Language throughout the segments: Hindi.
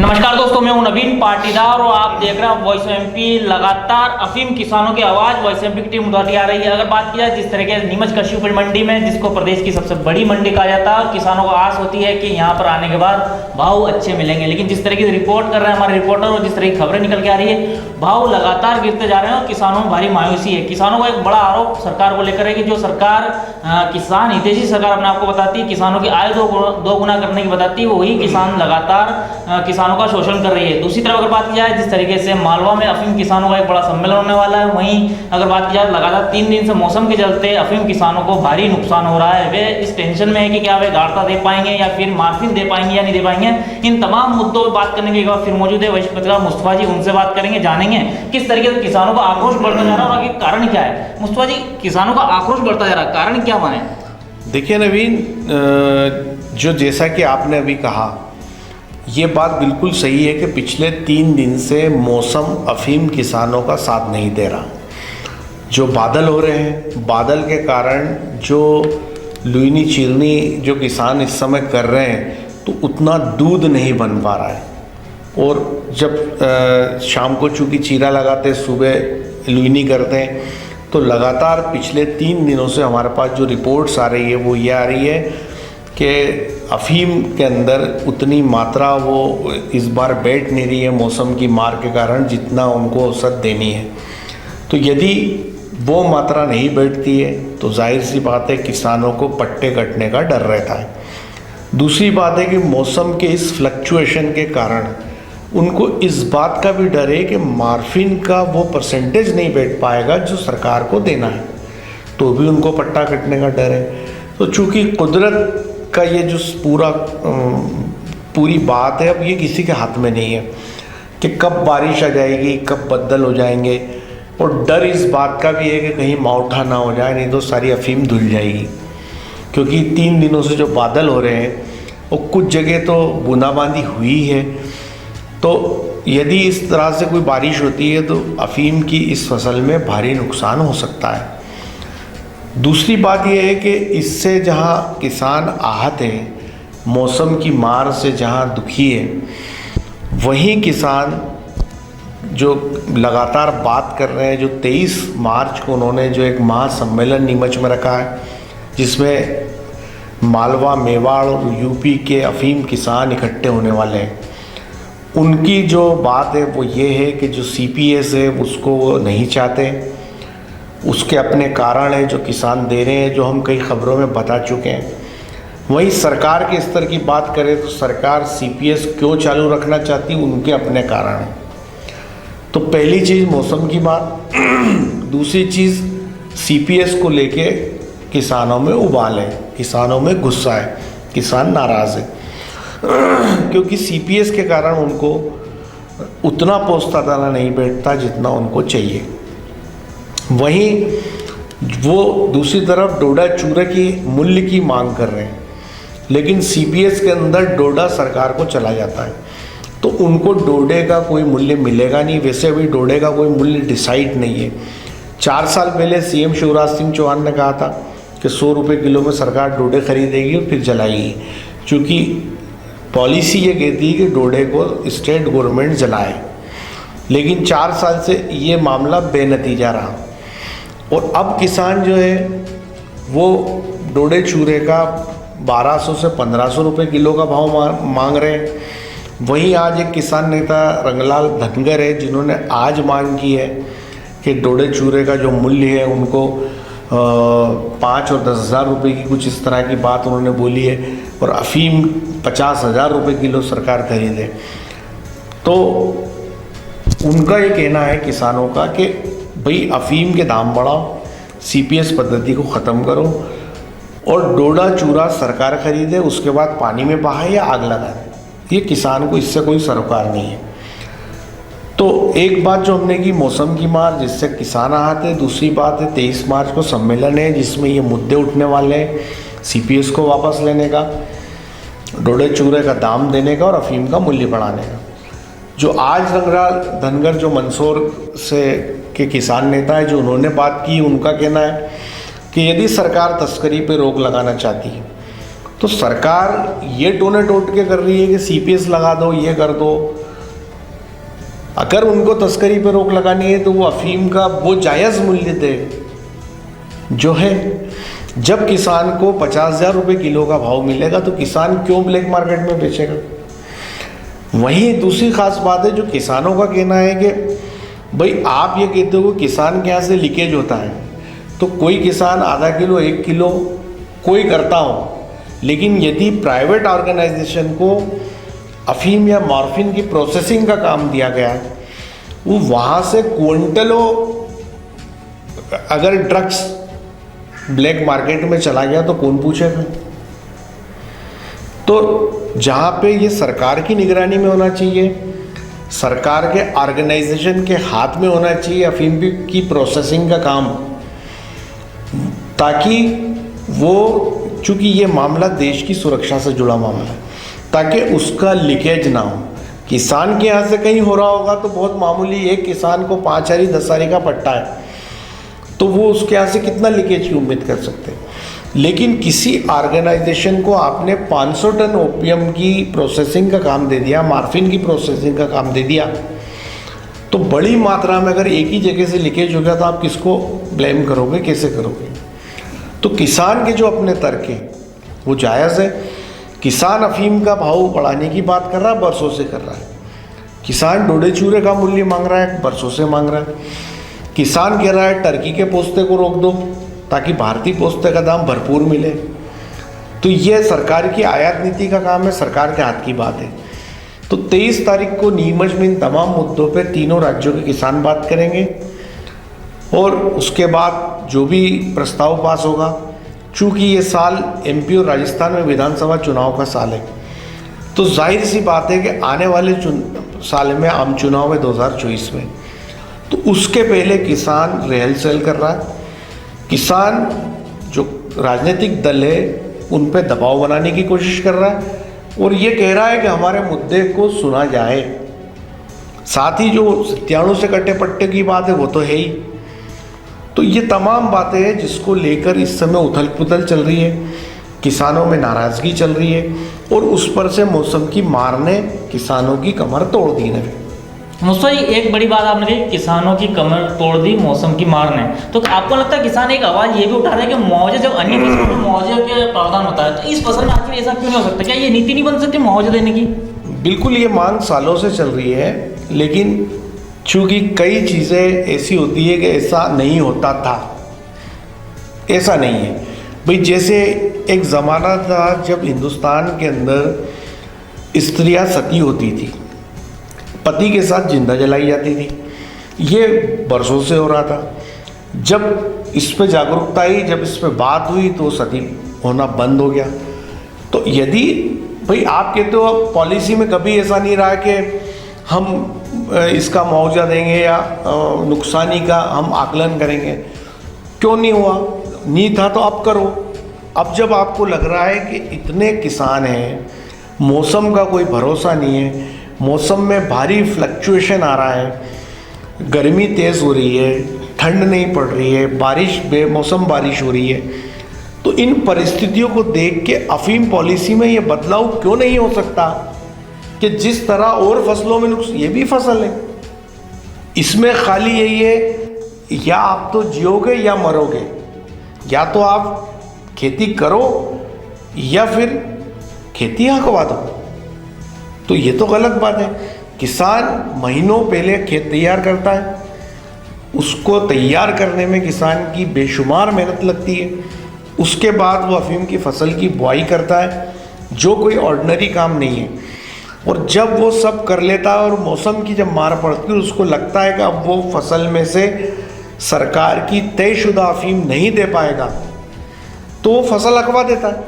नमस्कार दोस्तों, मैं हूं नवीन पाटीदार और आप देख रहे हैं वॉइस एमपी। लगातार अफीम किसानों की आवाज वॉइस एमपी की टीम उठाती आ रही है। अगर बात की जाए जिस तरीके से नीमच कृषि उपज मंडी में, जिसको प्रदेश की सबसे बड़ी मंडी कहा जाता है, किसानों को आस होती है कि यहां पर आने के बाद भाव अच्छे मिलेंगे, लेकिन जिस तरीके से रिपोर्ट कर रहे हैं हमारे रिपोर्टर और जिस तरह की खबरें निकल के आ रही है, भाव लगातार गिरते जा रहे हैं और किसानों में भारी मायूसी है। किसानों का एक बड़ा आरोप सरकार को लेकर है कि जो सरकार किसान हितैषी सरकार अपने आपको बताती है, किसानों की आय दो गुना करने की बताती है, वही किसान लगातार किसानों का शोषण कर रही है। दूसरी तरफ अगर बात की जाए जिस तरीके से मालवा में अफीम किसानों का एक बड़ा सम्मेलन होने वाला है, वहीं अगर बात की जाए लगातार 3 दिन से मौसम के चलते अफीम किसानों को भारी नुकसान हो रहा है। वे इस टेंशन में है कि क्या वे गाढ़ता दे पाएंगे या फिर मार्जिन दे पाएंगे या नहीं दे पाएंगे। इन तमाम मुद्दों पर बात करने के बाद फिर मौजूद है वरिष्ठ पत्रकार मुस्तफा जी, उनसे बात करेंगे, जानेंगे किस तरीके से किसानों का आक्रोश बढ़ता जा रहा है और आगे कारण क्या है। मुस्तफा जी, किसानों का आक्रोश बढ़ता जा रहा है, कारण क्या माने? देखिए नवीन, जो जैसा कि आपने अभी कहा, ये बात बिल्कुल सही है कि पिछले 3 दिन से मौसम अफीम किसानों का साथ नहीं दे रहा। जो बादल हो रहे हैं, बादल के कारण जो लुईनी चिरनी जो किसान इस समय कर रहे हैं, तो उतना दूध नहीं बन पा रहा है। और जब शाम को चूँकि चीरा लगाते, सुबह लुईनी करते हैं, तो लगातार पिछले 3 दिनों से हमारे पास जो रिपोर्ट्स आ रही है वो ये आ रही है कि अफीम के अंदर उतनी मात्रा वो इस बार बैठ नहीं रही है मौसम की मार के कारण, जितना उनको औसत देनी है। तो यदि वो मात्रा नहीं बैठती है तो जाहिर सी बात है किसानों को पट्टे कटने का डर रहता है। दूसरी बात है कि मौसम के इस फ्लक्चुएशन के कारण उनको इस बात का भी डर है कि मार्फिन का वो परसेंटेज नहीं बैठ पाएगा जो सरकार को देना है, तो भी उनको पट्टा कटने का डर है। तो चूँकि कुदरत का ये जो पूरी बात है, अब ये किसी के हाथ में नहीं है कि कब बारिश आ जाएगी, कब बदल हो जाएंगे। और डर इस बात का भी है कि कहीं मावठा ना हो जाए, नहीं तो सारी अफीम धुल जाएगी। क्योंकि 3 दिनों से जो बादल हो रहे हैं वो कुछ जगह तो बूंदाबांदी हुई है, तो यदि इस तरह से कोई बारिश होती है तो अफीम की इस फसल में भारी नुकसान हो सकता है। दूसरी बात यह है कि इससे जहाँ किसान आहत हैं, मौसम की मार से जहाँ दुखी है, वहीं किसान जो लगातार बात कर रहे हैं, जो 23 मार्च को उन्होंने जो एक महासम्मेलन नीमच में रखा है, जिसमें मालवा, मेवाड़ और यूपी के अफीम किसान इकट्ठे होने वाले हैं, उनकी जो बात है वो ये है कि जो CPS है उसको वो नहीं चाहते। उसके अपने कारण हैं जो किसान दे रहे हैं, जो हम कई खबरों में बता चुके हैं। वहीं सरकार के स्तर की बात करें तो सरकार CPS क्यों चालू रखना चाहती, उनके अपने कारण हैं। तो पहली चीज़ मौसम की बात, दूसरी चीज़ CPS को लेके किसानों में उबाल है, किसानों में गुस्सा है, किसान नाराज़ है क्योंकि CPS के कारण उनको उतना पोस्ता दाना नहीं बैठता जितना उनको चाहिए। वहीं वो दूसरी तरफ डोडा चूरे की मूल्य की मांग कर रहे हैं, लेकिन CPS के अंदर डोडा सरकार को चला जाता है, तो उनको डोडे का कोई मूल्य मिलेगा नहीं। वैसे भी डोडे का कोई मूल्य डिसाइड नहीं है। 4 साल पहले CM शिवराज सिंह चौहान ने कहा था कि 100 रुपये किलो में सरकार डोडे खरीदेगी और फिर जलाएगी, क्योंकि पॉलिसी ये कहती है कि डोडे को स्टेट गवर्नमेंट जलाए। लेकिन 4 साल से ये मामला बेनतीजा रहा और अब किसान जो है वो डोडे चूरे का 1200 से 1500 रुपये किलो का भाव मांग रहे हैं। वहीं आज एक किसान नेता रंगलाल धनगर है, जिन्होंने आज मांग की है कि डोडे चूरे का जो मूल्य है उनको 5 और 10 हज़ार रुपये की कुछ इस तरह की बात उन्होंने बोली है, और अफीम 50,000 रुपये किलो सरकार खरीदे। तो उनका ये कहना है किसानों का कि भाई अफीम के दाम बढ़ाओ, CPS पद्धति को ख़त्म करो और डोडा चूरा सरकार खरीदे, उसके बाद पानी में बहाए या आग लगाए। ये किसान को इससे कोई सरोकार नहीं है। तो एक बात जो हमने की मौसम की मार, जिससे किसान आहत है। दूसरी बात है 23 मार्च को सम्मेलन है जिसमें ये मुद्दे उठने वाले हैं, CPS को वापस लेने का, डोडे चूरे का दाम देने का और अफीम का मूल्य बढ़ाने का। जो आज रंगलाल धनगर जो मंदसौर से के किसान नेता है, जो उन्होंने बात की, उनका कहना है कि यदि सरकार तस्करी पे रोक लगाना चाहती है तो सरकार ये टोने टोटके कर रही है कि सीपीएस लगा दो, ये कर दो। अगर उनको तस्करी पर रोक लगानी है तो वो अफीम का वो जायज़ मूल्य दे जो है। जब किसान को 50,000 रुपये किलो का भाव मिलेगा तो किसान क्यों ब्लैक मार्केट में बेचेगा। वहीं दूसरी खास बात है जो किसानों का कहना है कि भाई आप ये कहते हो कि किसान के यहाँ से लीकेज होता है, तो कोई किसान आधा किलो 1 किलो कोई करता हो, लेकिन यदि प्राइवेट ऑर्गेनाइजेशन को अफीम या मॉर्फिन की प्रोसेसिंग का काम दिया गया है, वो वहाँ से क्विंटलों अगर ड्रग्स ब्लैक मार्केट में चला गया तो कौन पूछेगा। तो जहाँ पे ये सरकार की निगरानी में होना चाहिए, सरकार के ऑर्गेनाइजेशन के हाथ में होना चाहिए अफीम की प्रोसेसिंग का काम, ताकि वो, चूँकि ये मामला देश की सुरक्षा से जुड़ा मामला है, ताकि उसका लीकेज ना हो। किसान के यहाँ से कहीं हो रहा होगा तो बहुत मामूली, एक किसान को 5 आरी 10 आरी का पट्टा है तो वो उसके यहाँ से कितना लीकेज की उम्मीद कर सकते हैं। लेकिन किसी ऑर्गेनाइजेशन को आपने 500 टन ओपियम की प्रोसेसिंग का काम दे दिया, मॉर्फिन की प्रोसेसिंग का काम दे दिया, तो बड़ी मात्रा में अगर एक ही जगह से लीकेज हो गया तो आप किसको ब्लेम करोगे, कैसे करोगे। तो किसान के जो अपने तर्क हैं वो जायज़ है। किसान अफीम का भाव बढ़ाने की बात कर रहा है, बरसों से कर रहा है। किसान डोडे चूरे का मूल्य मांग रहा है, बरसों से मांग रहा है। किसान कह रहा है टर्की के पोस्ते को रोक दो ताकि भारतीय पोस्ते का दाम भरपूर मिले। तो ये सरकार की आयात नीति का काम है, सरकार के हाथ की बात है। तो 23 तारीख को नीमच में इन तमाम मुद्दों पे तीनों राज्यों के किसान बात करेंगे और उसके बाद जो भी प्रस्ताव पास होगा, चूँकि ये साल एमपी और राजस्थान में विधानसभा चुनाव का साल है, तो जाहिर सी बात है कि आने वाले साल में आम चुनाव में 2024 में, तो उसके पहले किसान रेहल सहल कर रहा है। किसान जो राजनीतिक दल है उन पे दबाव बनाने की कोशिश कर रहा है और ये कह रहा है कि हमारे मुद्दे को सुना जाए। साथ ही जो 97 से कट्टे पट्टे की बात है वो तो है ही। तो ये तमाम बातें हैं जिसको लेकर इस समय उथल पुथल चल रही है, किसानों में नाराज़गी चल रही है और उस पर से मौसम की मार ने किसानों की कमर तोड़ दी है। मुझसे एक बड़ी बात आपने कही, किसानों की कमर तोड़ दी मौसम की मार ने, तो आपको लगता है किसान एक आवाज़ ये भी उठा रहे हैं कि मुआवजे, जब अन्य फसलों में मुआवजे के प्रावधान होता है तो इस फसल में आखिर ऐसा क्यों नहीं हो सकता? क्या ये नीति नहीं बन सकती मुआवजा देने की? बिल्कुल, ये मांग सालों से चल रही है, लेकिन चूँकि कई चीज़ें ऐसी होती है कि ऐसा नहीं होता था, ऐसा नहीं है भाई। जैसे एक ज़माना था जब हिंदुस्तान के अंदर स्त्रियां सती होती थी, पति के साथ जिंदा जलाई जाती थी, ये बरसों से हो रहा था। जब इस पे जागरूकता आई, जब इस पे बात हुई तो सती होना बंद हो गया। तो यदि भाई आप कहते हो पॉलिसी में कभी ऐसा नहीं रहा कि हम इसका मुआवजा देंगे या नुकसानी का हम आकलन करेंगे, क्यों नहीं हुआ? नहीं था तो अब करो। अब जब आपको लग रहा है कि इतने किसान हैं, मौसम का कोई भरोसा नहीं है, मौसम में भारी फ्लक्चुएशन आ रहा है, गर्मी तेज़ हो रही है, ठंड नहीं पड़ रही है, बारिश बेमौसम बारिश हो रही है, तो इन परिस्थितियों को देख के अफीम पॉलिसी में ये बदलाव क्यों नहीं हो सकता कि जिस तरह और फसलों में ये भी फसल है, इसमें खाली यही है या आप तो जियोगे या मरोगे, या तो आप खेती करो या फिर खेती हकवा दो। तो ये तो गलत बात है। किसान महीनों पहले खेत तैयार करता है, उसको तैयार करने में किसान की बेशुमार मेहनत लगती है, उसके बाद वो अफीम की फसल की बुआई करता है, जो कोई ऑर्डिनरी काम नहीं है। और जब वो सब कर लेता है और मौसम की जब मार पड़ती है, उसको लगता है कि अब वो फसल में से सरकार की तयशुदा अफीम नहीं दे पाएगा, तो वो फसल हकवा देता है,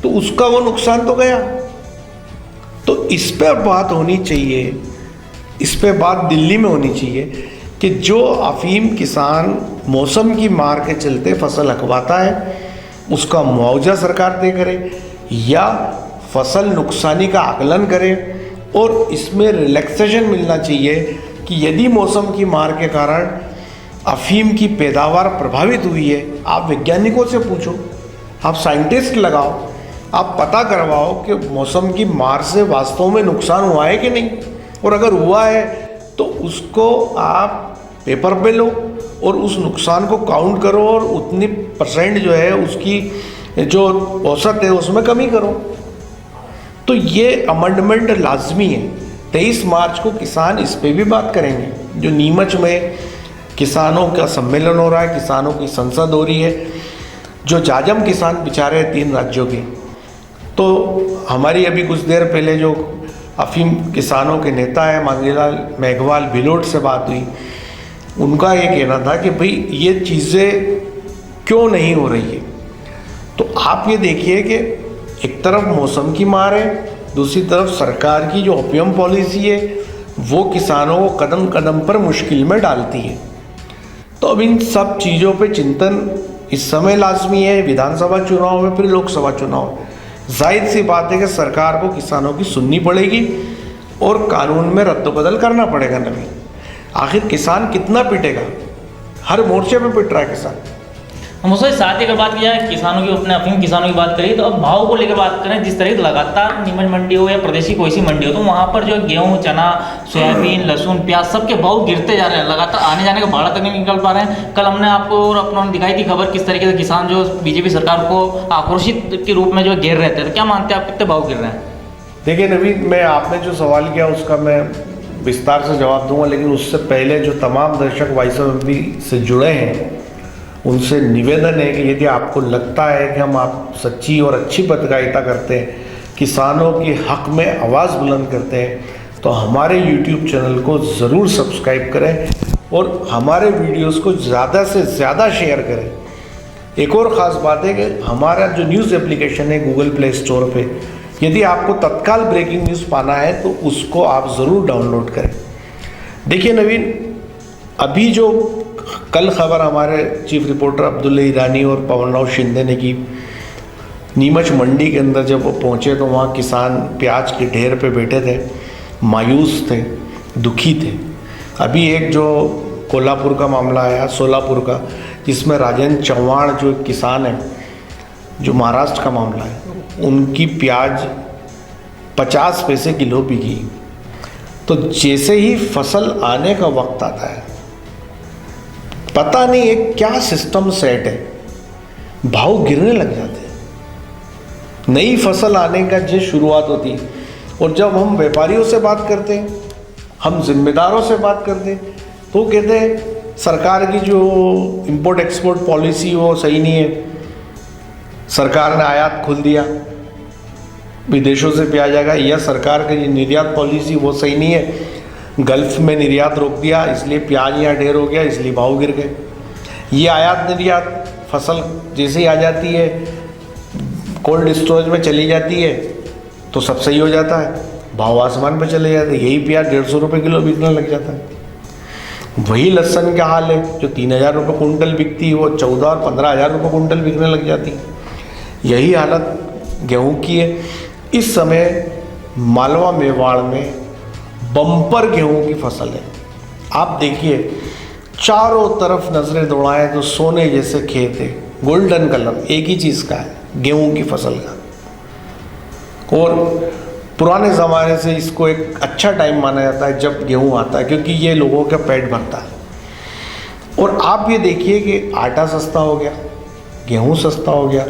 तो उसका वो नुकसान तो गया। तो इस पर बात होनी चाहिए, इस पर बात दिल्ली में होनी चाहिए कि जो अफीम किसान मौसम की मार के चलते फसल हकवाता है, उसका मुआवजा सरकार तय करे या फसल नुकसानी का आकलन करे। और इसमें रिलैक्सेशन मिलना चाहिए कि यदि मौसम की मार के कारण अफीम की पैदावार प्रभावित हुई है, आप वैज्ञानिकों से पूछो, आप साइंटिस्ट लगाओ, आप पता करवाओ कि मौसम की मार से वास्तव में नुकसान हुआ है कि नहीं, और अगर हुआ है तो उसको आप पेपर पे लो और उस नुकसान को काउंट करो और उतनी % जो है उसकी जो औसत है उसमें कमी करो। तो ये अमेंडमेंट लाजमी है। 23 मार्च को किसान इस पे भी बात करेंगे। जो नीमच में किसानों का सम्मेलन हो रहा है, किसानों की संसद हो रही है, जो जाजम किसान बेचारे हैं 3 राज्यों के, तो हमारी अभी कुछ देर पहले जो अफीम किसानों के नेता है मांगीलाल मेघवाल भिलोट से बात हुई, उनका ये कहना था कि भाई ये चीज़ें क्यों नहीं हो रही है। तो आप ये देखिए कि एक तरफ मौसम की मार है, दूसरी तरफ सरकार की जो ओपियम पॉलिसी है वो किसानों को कदम कदम पर मुश्किल में डालती है। तो अब इन सब चीज़ों पे चिंतन इस समय लाजमी है। विधानसभा चुनाव में, फिर लोकसभा चुनाव, जाहिर सी बात है कि सरकार को किसानों की सुननी पड़ेगी और कानून में रद्द-बदल करना पड़ेगा। नवीन, आखिर किसान कितना पिटेगा? हर मोर्चे पे पिट रहा है किसान। हम उसके साथ ही अगर बात की जाए किसानों की, अपने अफीम किसानों की बात करिए, तो अब भाव को लेकर बात करें, जिस तरह से लगातार नीमच मंडी हो या प्रदेश की कोई सी मंडी हो, तो वहाँ पर जो गेहूँ, चना, सोयाबीन, लहसुन, प्याज सबके भाव गिरते जा रहे हैं, लगातार आने जाने का भाड़ा तक नहीं निकल पा रहे हैं। कल हमने आपको और अपनों ने दिखाई थी खबर किस तरीके से किसान जो बीजेपी सरकार को आक्रोशित के रूप में जो घेर रहे थे। तो क्या मानते हैं आप, कितने भाव गिर रहे हैं? देखिए नवीन, मैं आपने जो सवाल किया उसका मैं विस्तार से जवाब दूंगा, लेकिन उससे पहले जो तमाम दर्शक वॉइस ऑफ एमपी से जुड़े हैं उनसे निवेदन है कि यदि आपको लगता है कि हम आप सच्ची और अच्छी पत्रकारिता करते हैं, किसानों के हक में आवाज़ बुलंद करते हैं, तो हमारे YouTube चैनल को ज़रूर सब्सक्राइब करें और हमारे वीडियोस को ज़्यादा से ज़्यादा शेयर करें। एक और ख़ास बात है कि हमारा जो न्यूज़ एप्लीकेशन है गूगल प्ले स्टोर पे, यदि आपको तत्काल ब्रेकिंग न्यूज़ पाना है तो उसको आप ज़रूर डाउनलोड करें। देखिए नवीन, अभी जो कल खबर हमारे चीफ रिपोर्टर अब्दुल्ला ईरानी और पवन राव शिंदे ने की, नीमच मंडी के अंदर जब वो पहुँचे तो वहाँ किसान प्याज के ढेर पे बैठे थे, मायूस थे, दुखी थे। अभी एक जो कोल्हापुर का मामला आया, सोलापुर का, जिसमें राजेंद्र चौहान जो एक किसान है, जो महाराष्ट्र का मामला है, उनकी प्याज 50 पैसे किलो बिकी। तो जैसे ही फसल आने का वक्त आता है, पता नहीं एक क्या सिस्टम सेट है, भाव गिरने लग जाते हैं। नई फसल आने का जो शुरुआत होती है, और जब हम व्यापारियों से बात करते हैं, हम जिम्मेदारों से बात करते हैं, तो कहते हैं सरकार की जो इंपोर्ट एक्सपोर्ट पॉलिसी वो सही नहीं है, सरकार ने आयात खोल दिया, विदेशों से प्याज आएगा, या सरकार की निर्यात पॉलिसी वो सही नहीं है, गल्फ में निर्यात रोक दिया इसलिए प्याज यहाँ ढेर हो गया, इसलिए भाव गिर गए। ये आयात निर्यात फसल जैसे ही आ जाती है, कोल्ड स्टोरेज में चली जाती है, तो सब सही हो जाता है, भाव आसमान पे चले जाते हैं। यही प्याज 150 रुपये किलो बिकने लग जाता है। वही लहसुन का हाल है, जो 3000 रुपये कुंटल बिकती है वो 14 और 15,000 रुपये कुंटल बिकने लग जाती है। यही हालत गेहूँ की है। इस समय मालवा मेवाड़ में बम्पर गेहूं की फसल है। आप देखिए चारों तरफ नजरें दौड़ाएं तो सोने जैसे खेत है, गोल्डन कलर एक ही चीज़ का है, गेहूं की फसल का। और पुराने ज़माने से इसको एक अच्छा टाइम माना जाता है जब गेहूं आता है, क्योंकि ये लोगों का पेट भरता है। और आप ये देखिए कि आटा सस्ता हो गया, गेहूं सस्ता हो गया,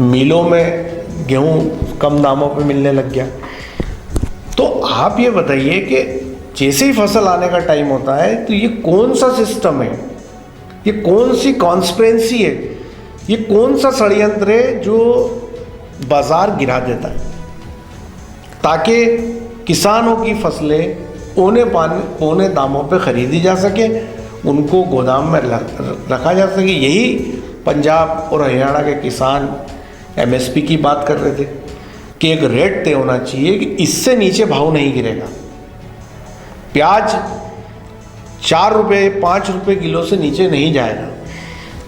मिलों में गेहूं कम दामों पे मिलने लग गया। तो आप ये बताइए कि जैसे ही फसल आने का टाइम होता है तो ये कौन सा सिस्टम है, ये कौन सी कॉन्स्पिरेंसी है, ये कौन सा षड्यंत्र है जो बाजार गिरा देता है ताकि किसानों की फसलें औने दामों पे खरीदी जा सके, उनको गोदाम में रखा जा सके। यही पंजाब और हरियाणा के किसान MSP की बात कर रहे थे कि एक रेट तय होना चाहिए कि इससे नीचे भाव नहीं गिरेगा। प्याज 4 रुपये 5 रुपये किलो से नीचे नहीं जाएगा,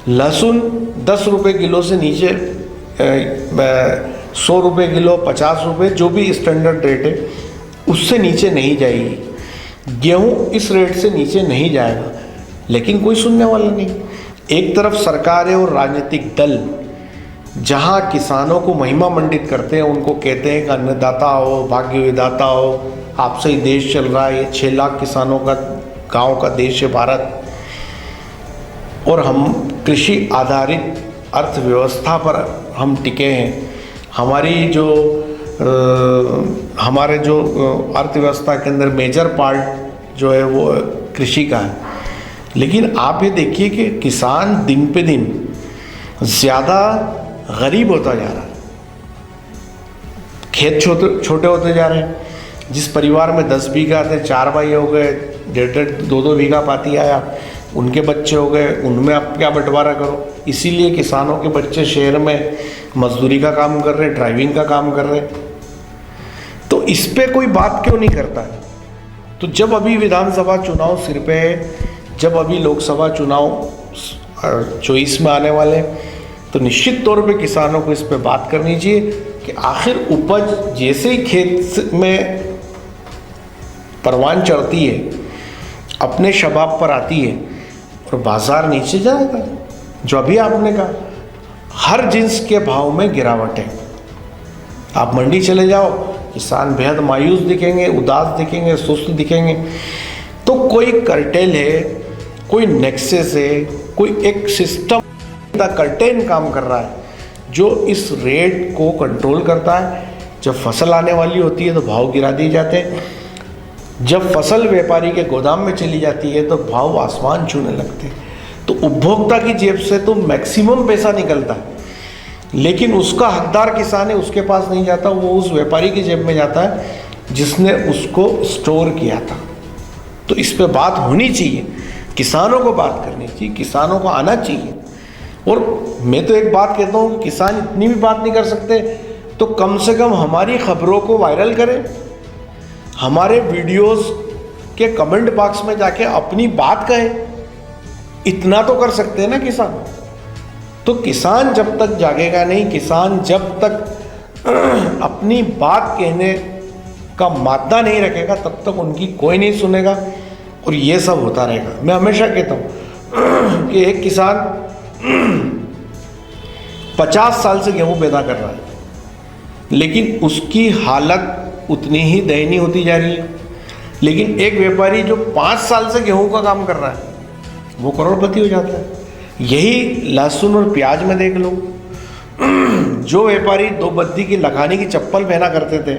लहसुन 10 रुपये किलो से नीचे 100 रुपये किलो, 50 रुपये, जो भी स्टैंडर्ड रेट है उससे नीचे नहीं जाएगी। गेहूं इस रेट से नीचे नहीं जाएगा, लेकिन कोई सुनने वाला नहीं। एक तरफ सरकार है और राजनीतिक दल जहाँ किसानों को महिमा मंडित करते हैं, उनको कहते हैं कि अन्नदाता हो, भाग्य विधाता हो, आपसे ही देश चल रहा है, ये 6 लाख किसानों का गांव का देश है भारत, और हम कृषि आधारित अर्थव्यवस्था पर हम टिके हैं। हमारी जो हमारे जो अर्थव्यवस्था के अंदर मेजर पार्ट जो है वो कृषि का है। लेकिन आप ये देखिए कि किसान दिन पे दिन ज़्यादा गरीब होता जा रहा है, खेत छोटे होते जा रहे हैं। जिस परिवार में 10 बीघा थे, 4 भाई हो गए, 1.5 2 बीघा पाती आया, उनके बच्चे हो गए, उनमें आप क्या बंटवारा करो। इसीलिए किसानों के बच्चे शहर में मजदूरी का काम कर रहे हैं, ड्राइविंग का काम कर रहे हैं। तो इस पे कोई बात क्यों नहीं करता है? तो जब अभी विधानसभा चुनाव सिर पे है, जब अभी लोकसभा चुनाव 24 में आने वाले, तो निश्चित तौर पे किसानों को इस पे बात करनी चाहिए कि आखिर उपज जैसे ही खेत में परवान चढ़ती है, अपने शबाब पर आती है और बाजार नीचे जाएगा। जो अभी आपने कहा, हर जिन्स के भाव में गिरावट है। आप मंडी चले जाओ, किसान बेहद मायूस दिखेंगे, उदास दिखेंगे, सुस्त दिखेंगे। तो कोई कर्टेल है, कोई नेक्सेस है, कोई एक सिस्टम का कर्टेन काम कर रहा है जो इस रेट को कंट्रोल करता है। जब फसल आने वाली होती है तो भाव गिरा दिए जाते हैं, जब फसल व्यापारी के गोदाम में चली जाती है तो भाव आसमान छूने लगते हैं। तो उपभोक्ता की जेब से तो मैक्सिमम पैसा निकलता है, लेकिन उसका हकदार किसान है, उसके पास नहीं जाता, वो उस व्यापारी की जेब में जाता है जिसने उसको स्टोर किया था। तो इस पे बात होनी चाहिए, किसानों को बात करनी चाहिए, किसानों को आना चाहिए। और मैं तो एक बात कहता हूँ, किसान इतनी भी बात नहीं कर सकते तो कम से कम हमारी खबरों को वायरल करें, हमारे वीडियोस के कमेंट बॉक्स में जाके अपनी बात कहें। इतना तो कर सकते हैं ना किसान। तो किसान जब तक जागेगा नहीं, किसान जब तक अपनी बात कहने का मादा नहीं रखेगा, तब तक उनकी कोई नहीं सुनेगा और ये सब होता रहेगा। मैं हमेशा कहता हूँ कि एक किसान 50 साल से गेहूं पैदा कर रहा है, लेकिन उसकी हालत उतनी ही दयनीय होती जा रही है। लेकिन एक व्यापारी जो 5 साल से गेहूं का काम कर रहा है, वो करोड़पति हो जाता है। यही लहसुन और प्याज में देख लो, जो व्यापारी 2 बद्दी की लखानी की चप्पल पहना करते थे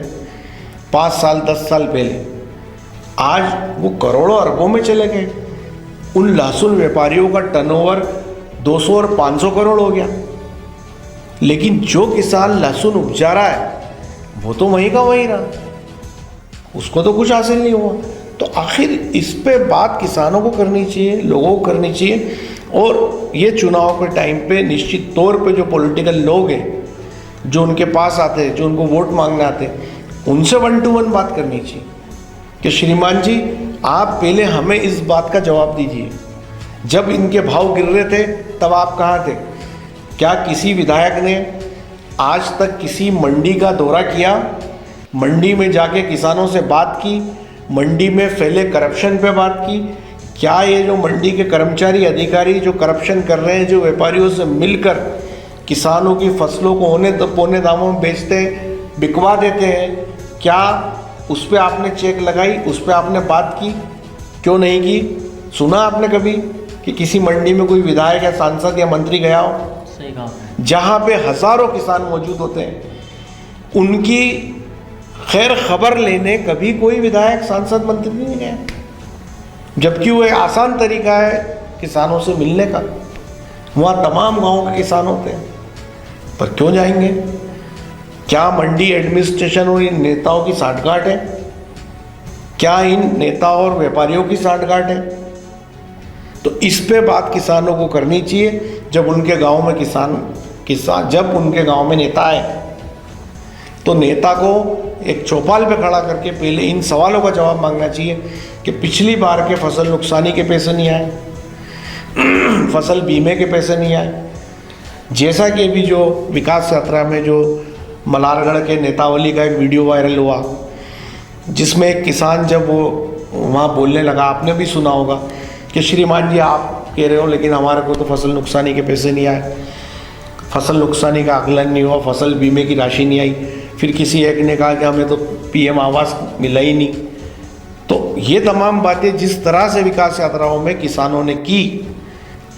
5 साल 10 साल पहले, आज वो करोड़ों अरबों में चले गए। उन लहसुन व्यापारियों का टर्नओवर 200 और 500 करोड़ हो गया। लेकिन जो किसान लहसुन उपजा रहा है वो तो वहीं का वहीं रहा, उसको तो कुछ हासिल नहीं हुआ। तो आखिर इस पे बात किसानों को करनी चाहिए, लोगों को करनी चाहिए। और ये चुनाव के टाइम पे निश्चित तौर पे जो पॉलिटिकल लोग हैं, जो उनके पास आते हैं, जो उनको वोट मांगने आते हैं, उनसे 1 to 1 बात करनी चाहिए कि श्रीमान जी, आप पहले हमें इस बात का जवाब दीजिए, जब इनके भाव गिर रहे थे तब आप कहाँ थे? क्या किसी विधायक ने आज तक किसी मंडी का दौरा किया? मंडी में जाके किसानों से बात की? मंडी में फैले करप्शन पे बात की? क्या ये जो मंडी के कर्मचारी अधिकारी जो करप्शन कर रहे हैं, जो व्यापारियों से मिलकर किसानों की फसलों को पौने दामों में बेचते हैं, बिकवा देते हैं, क्या उस पर आपने चेक लगाई? उस पर आपने बात की? क्यों नहीं की? सुना आपने कभी कि किसी मंडी में कोई विधायक या सांसद या मंत्री गया हो? सही कहा। जहाँ पे हजारों किसान मौजूद होते हैं, उनकी खैर खबर लेने कभी कोई विधायक सांसद मंत्री नहीं गया, जबकि वो एक आसान तरीका है किसानों से मिलने का। वहाँ तमाम गाँव के किसान होते हैं, पर क्यों जाएंगे? क्या मंडी एडमिनिस्ट्रेशन और इन नेताओं की साठगांठ है? क्या इन नेताओं और व्यापारियों की साठगांठ है? तो इस पे बात किसानों को करनी चाहिए। जब उनके गांव में किसान जब उनके गांव में नेता आए, तो नेता को एक चौपाल पे खड़ा करके पहले इन सवालों का जवाब मांगना चाहिए कि पिछली बार के फसल नुकसानी के पैसे नहीं आए, फसल बीमे के पैसे नहीं आए। जैसा कि अभी जो विकास यात्रा में जो मलारगढ़ के नेतावली का एक वीडियो वायरल हुआ, जिसमें एक किसान जब वो वहाँ बोलने लगा, आपने भी सुना होगा कि श्रीमान जी, आप कह रहे हो लेकिन हमारे को तो फसल नुकसानी के पैसे नहीं आए। फसल नुकसानी का आकलन नहीं हुआ, फसल बीमे की राशि नहीं आई, फिर किसी एक ने कहा कि हमें तो पीएम आवास मिला ही नहीं। तो ये तमाम बातें जिस तरह से विकास यात्राओं में किसानों ने की,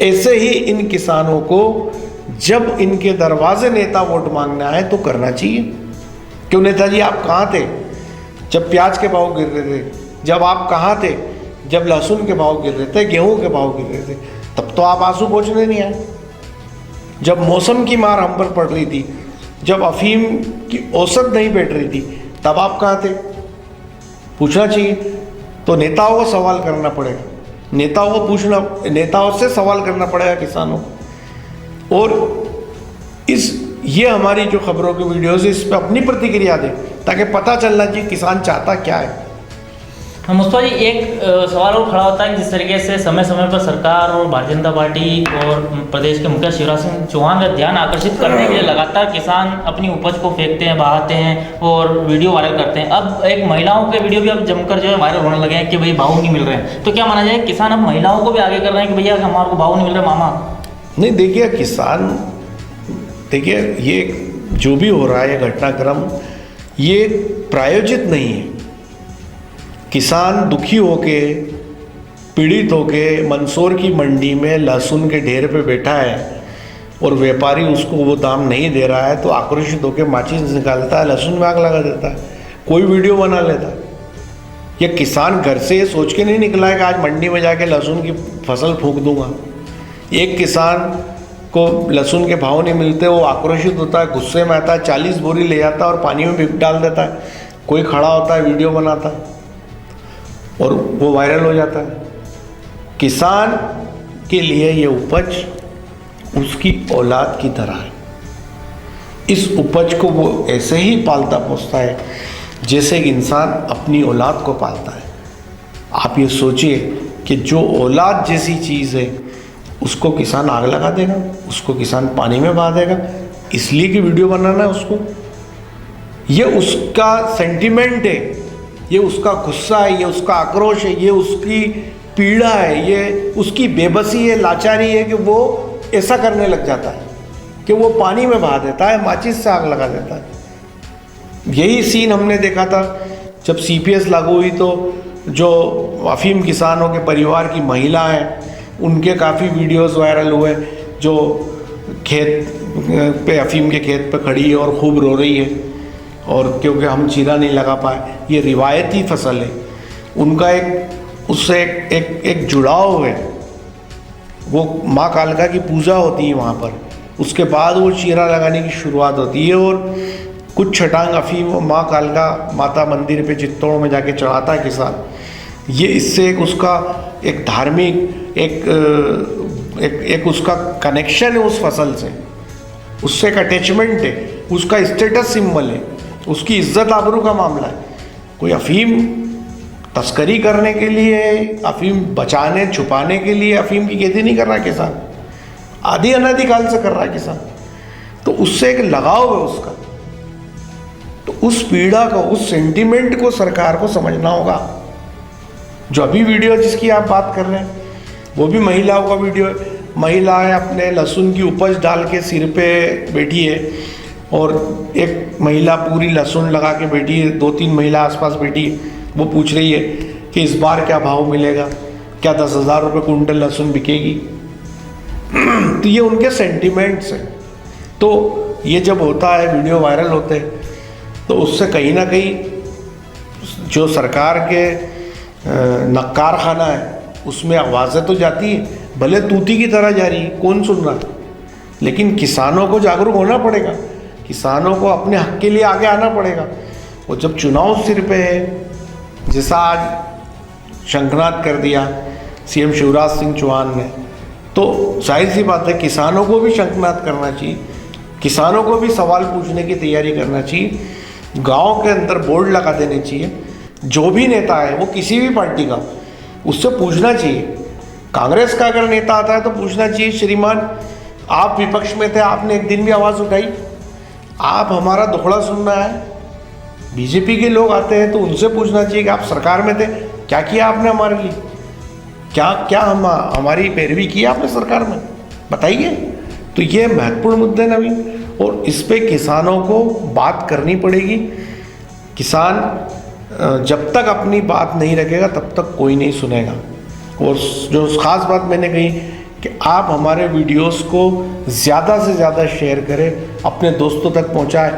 ऐसे ही इन किसानों को जब इनके दरवाजे नेता वोट मांगना है तो करना चाहिए। क्यों नेताजी आप कहाँ थे जब प्याज के भाव गिर रहे थे? जब आप कहाँ थे जब लहसुन के भाव गिर रहे थे, गेहूं के भाव गिर रहे थे? तब तो आप आंसू पोंछने नहीं आए। जब मौसम की मार हम पर पड़ रही थी, जब अफीम की औसत नहीं बैठ रही थी, तब आप कहाँ थे? पूछना चाहिए। तो नेताओं को सवाल करना पड़ेगा, नेताओं को पूछना, नेताओं से सवाल करना पड़ेगा किसानों को। और ये हमारी जो खबरों की वीडियोज़ है, इस पर अपनी प्रतिक्रिया दें ताकि पता चलना चाहिए किसान चाहता क्या है। मुस्तफा जी, एक सवाल और खड़ा होता है कि जिस तरीके से समय समय पर सरकार और भारतीय जनता पार्टी और प्रदेश के मुखिया शिवराज सिंह चौहान का ध्यान आकर्षित करने के लिए लगातार किसान अपनी उपज को फेंकते हैं, बहाते हैं और वीडियो वायरल करते हैं। अब एक महिलाओं के वीडियो भी अब जमकर जो है वायरल होने लगे हैं कि भाई भाव नहीं मिल रहे हैं। तो क्या माना जाए, किसान अब महिलाओं को भी आगे कर रहे हैं कि भैया हमारे को भाव नहीं मिल रहे मामा? नहीं, देखिए किसान, देखिए ये जो भी हो रहा है ये घटनाक्रम, ये प्रायोजित नहीं है। किसान दुखी होके, पीड़ित होके मंदसौर की मंडी में लहसुन के ढेर पे बैठा है और व्यापारी उसको वो दाम नहीं दे रहा है तो आक्रोशित होकर माचिस निकालता है, लहसुन में आग लगा देता है, कोई वीडियो बना लेता है। ये किसान घर से ये सोच के नहीं निकला है कि आज मंडी में जाके लहसुन की फसल फूंक दूंगा। एक किसान को लहसुन के भाव नहीं मिलते, वो आक्रोशित होता है, गुस्से में आता है, 40 बोरी ले जाता है और पानी में भी डाल देता है। कोई खड़ा होता है, वीडियो बनाता है और वो वायरल हो जाता है। किसान के लिए ये उपज उसकी औलाद की तरह है। इस उपज को वो ऐसे ही पालता पोसता है जैसे एक इंसान अपनी औलाद को पालता है। आप ये सोचिए कि जो औलाद जैसी चीज़ है उसको किसान आग लगा देगा, उसको किसान पानी में बहा देगा, इसलिए कि वीडियो बनाना है उसको। ये उसका सेंटिमेंट है, ये उसका गुस्सा है, ये उसका आक्रोश है, ये उसकी पीड़ा है, ये उसकी बेबसी है, लाचारी है कि वो ऐसा करने लग जाता है कि वो पानी में बहा देता है, माचिस से आग लगा देता है। यही सीन हमने देखा था जब सीपीएस लागू हुई, तो जो अफीम किसानों के परिवार की महिला हैं उनके काफ़ी वीडियोस वायरल हुए, जो खेत पे, अफीम के खेत पे खड़ी है और खूब रो रही है, और क्योंकि हम चीरा नहीं लगा पाए। ये रिवायती फसल है, उनका एक उससे एक जुड़ाव है। वो माँ कालका की पूजा होती है वहाँ पर, उसके बाद वो चीरा लगाने की शुरुआत होती है और कुछ छटांग अफीम माँ कालका माता मंदिर पे चित्तौड़ में जाके चढ़ाता है किसान। ये इससे एक उसका एक धार्मिक एक उसका कनेक्शन है उस फसल से, उससे एक अटैचमेंट है, उसका स्टेटस सिंबल है, उसकी इज्जत आबरू का मामला है। कोई अफीम तस्करी करने के लिए, अफीम बचाने छुपाने के लिए अफीम की खेती नहीं कर रहा है किसान, आदि अनादिकाल से कर रहा है किसान। तो उससे एक लगाव है उसका। तो उस पीड़ा को, उस सेंटिमेंट को सरकार को समझना होगा। जो अभी वीडियो जिसकी आप बात कर रहे हैं वो भी महिलाओं का वीडियो है। महिलाएं अपने लहसुन की उपज डाल के सिर पे बैठी है और एक महिला पूरी लहसुन लगा के बैठी है, 2-3 महिला आसपास बैठी है। वो पूछ रही है कि इस बार क्या भाव मिलेगा, क्या 10,000 रुपये कुंटल लहसुन बिकेगी। तो ये उनके सेंटिमेंट्स हैं। तो ये जब होता है, वीडियो वायरल होते हैं, तो उससे कहीं ना कहीं जो सरकार के नक्कार खाना है उसमें आवाज़ें तो जाती है, भले तूती की तरह जा रही है, कौन सुन रहा है। लेकिन किसानों को जागरूक होना पड़ेगा, किसानों को अपने हक के लिए आगे आना पड़ेगा। और जब चुनाव सिर पे है, जैसा आज शंखनाद कर दिया सीएम शिवराज सिंह चौहान ने, तो जाहिर सी बात है किसानों को भी शंखनाद करना चाहिए, किसानों को भी सवाल पूछने की तैयारी करना चाहिए। गांव के अंदर बोर्ड लगा देने चाहिए। जो भी नेता है वो किसी भी पार्टी का, उससे पूछना चाहिए। कांग्रेस का अगर नेता आता है तो पूछना चाहिए, श्रीमान आप विपक्ष में थे, आपने एक दिन भी आवाज़ उठाई, आप हमारा दुखड़ा सुनना है। बीजेपी के लोग आते हैं तो उनसे पूछना चाहिए कि आप सरकार में थे, क्या किया आपने हमारे लिए, क्या हमारी पैरवी की आपने सरकार में, बताइए। तो ये महत्वपूर्ण मुद्दे नवीन, और इस पे किसानों को बात करनी पड़ेगी। किसान जब तक अपनी बात नहीं रखेगा तब तक कोई नहीं सुनेगा। और जो ख़ास बात मैंने कही कि आप हमारे वीडियोस को ज़्यादा से ज़्यादा शेयर करें, अपने दोस्तों तक पहुंचाएं,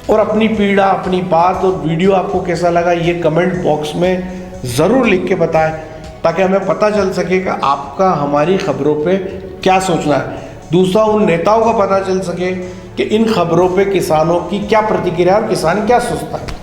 और अपनी पीड़ा, अपनी बात और वीडियो आपको कैसा लगा ये कमेंट बॉक्स में ज़रूर लिख के बताएं, ताकि हमें पता चल सके कि आपका हमारी खबरों पे क्या सोचना है। दूसरा, उन नेताओं का पता चल सके कि इन खबरों पे किसानों की क्या प्रतिक्रिया है और किसान क्या सोचता है।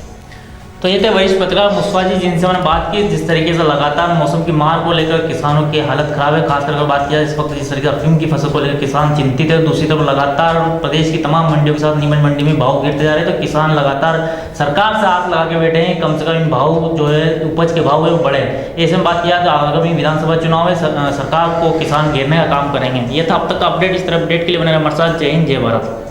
तो ये थे वरिष्ठ पत्रकार मुस्तफा जी, जिनसे मैंने बात की जिस तरीके से लगातार मौसम की मार को लेकर किसानों की हालत खराब है। खासकर अगर बात किया इस वक्त जिस तरीके अफीम की फसल को लेकर किसान चिंतित है। दूसरी तरफ लगातार प्रदेश की तमाम मंडियों के साथ नीमच मंडी में भाव गिरते जा रहे हैं, तो किसान लगातार सरकार से आस लगा के बैठे हैं कम से कम इन भाव जो है उपज के भाव है वो बढ़े। ऐसे में बात किया तो आगामी विधानसभा चुनाव में सरकार को किसान घेरने का काम करेंगे। ये था अब तक का अपडेट। इस तरह अपडेट के लिए बने रहे हमारे साथ। जय हिंद, जय भारत।